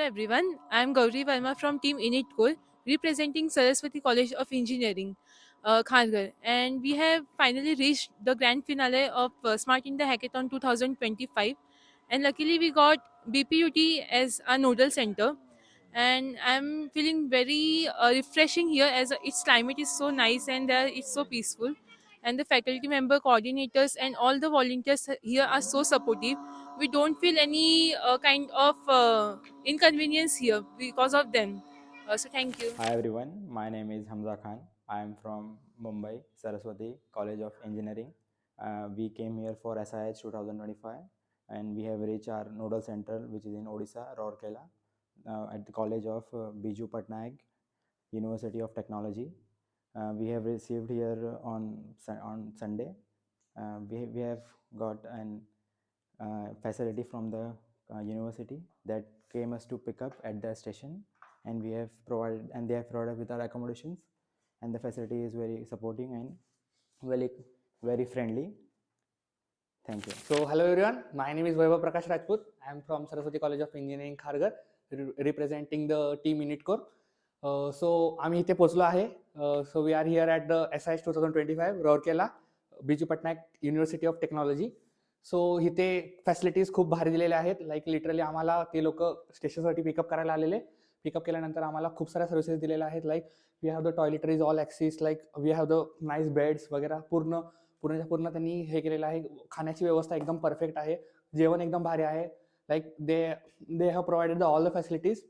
everyone, I am Gauri Verma from Team Init Core, representing Saraswati College of Engineering, Kharghar. And we have finally reached the grand finale of Smart India Hackathon 2025. And luckily, we got BPUT as a nodal center. And I'm feeling very refreshing here as its climate is so nice and it's so peaceful. And the faculty member coordinators and all the volunteers here are so supportive. We don't feel any kind of inconvenience here because of them. So thank you. Hi everyone, my name is Hamza Khan. I am from Mumbai, Saraswati College of Engineering. We came here for SIH 2025 and we have reached our nodal center which is in Odisha, Rourkela, at the College of Biju Patnaik, University of Technology. We have received here on Sunday. We have got an facility from the university that came us to pick up at the station, and they have provided with our accommodations, and the facility is very supporting and very very friendly. Thank you. So hello everyone, my name is Vaibhav Prakash Rajput. I am from Saraswati College of Engineering Kharghar, representing the team Init Core. So आम्ही इथे पोहोचलो आहे. So we are here at the SIH 2025 Rourkela, Biju Patnaik University of Technology. सो इथे facilities खूप भारी दिलेल्या आहेत. Like literally आम्हाला ते लोक स्टेशनसाठी पिकअप करायला आलेले. पिकअप केल्यानंतर आम्हाला खूप साऱ्या सर्व्हिसेस दिलेल्या आहेत. Like we have the toiletries all access, like we have the nice beds वगैरे. पूर्णच्या पूर्ण त्यांनी हे केलेलं आहे. खाण्याची व्यवस्था एकदम परफेक्ट आहे. जेवण एकदम भारी आहे. Like they have provided the all the facilities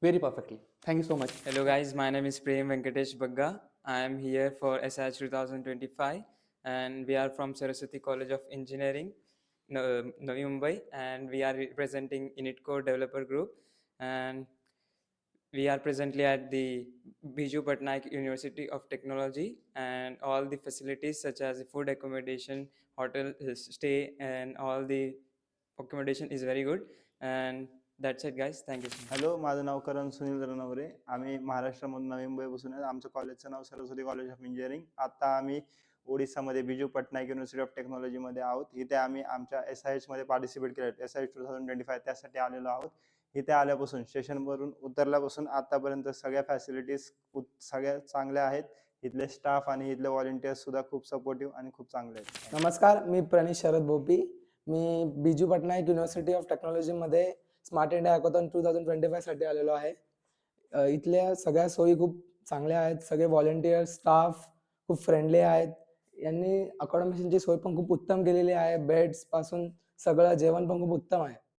very perfectly. Thank you so much. Hello guys, my name is Prem Venkatesh Bagga. I am here for SIH 2025 and we are from Saraswati College of Engineering, Navi Mumbai, and we are representing Initcore Developer Group, and we are presently at the Biju Patnaik University of Technology, and all the facilities such as food accommodation, hotel stay, and all the accommodation is very good. And that's it guys, thank you. Hello, माझं नाव करण सुनील रणवरे. आम्ही महाराष्ट्रामधून नवी मुंबईपासून आहे. आमचं कॉलेजचं नाव Saraswati college of engineering. आता आम्ही ओडिसामध्ये Biju Patnaik university of टेक्नॉलॉजीमध्ये आहोत. इथे आम्ही आमच्या SIH मध्ये पार्टिसिपेट केलं, SIH 2025 त्यासाठी आलेलो आहोत. इथे आल्यापासून स्टेशनवरून उतरल्यापासून आतापर्यंत सगळ्या फॅसिलिटीज सगळ्या चांगल्या आहेत. इथले स्टाफ आणि इथले व्हॉलेंटियर्स सुद्धा खूप सपोर्टिव्ह आणि खूप चांगले आहेत. नमस्कार, मी प्रणीश शरद भोपी. मी बिजू पटनायक युनिव्हर्सिटी ऑफ टेक्नॉलॉजीमध्ये स्मार्ट इंडिया हॅकॉथॉन 2025 साठी आलेलो आहे. इथल्या सगळ्या सोयी खूप चांगल्या आहेत. सगळे व्हॉलेंटियर स्टाफ खूप फ्रेंडली आहेत. यांनी अकॉमोडेशनची सोय पण खूप उत्तम केलेली आहे. बेड्स पासून सगळं जेवण पण खूप उत्तम आहे.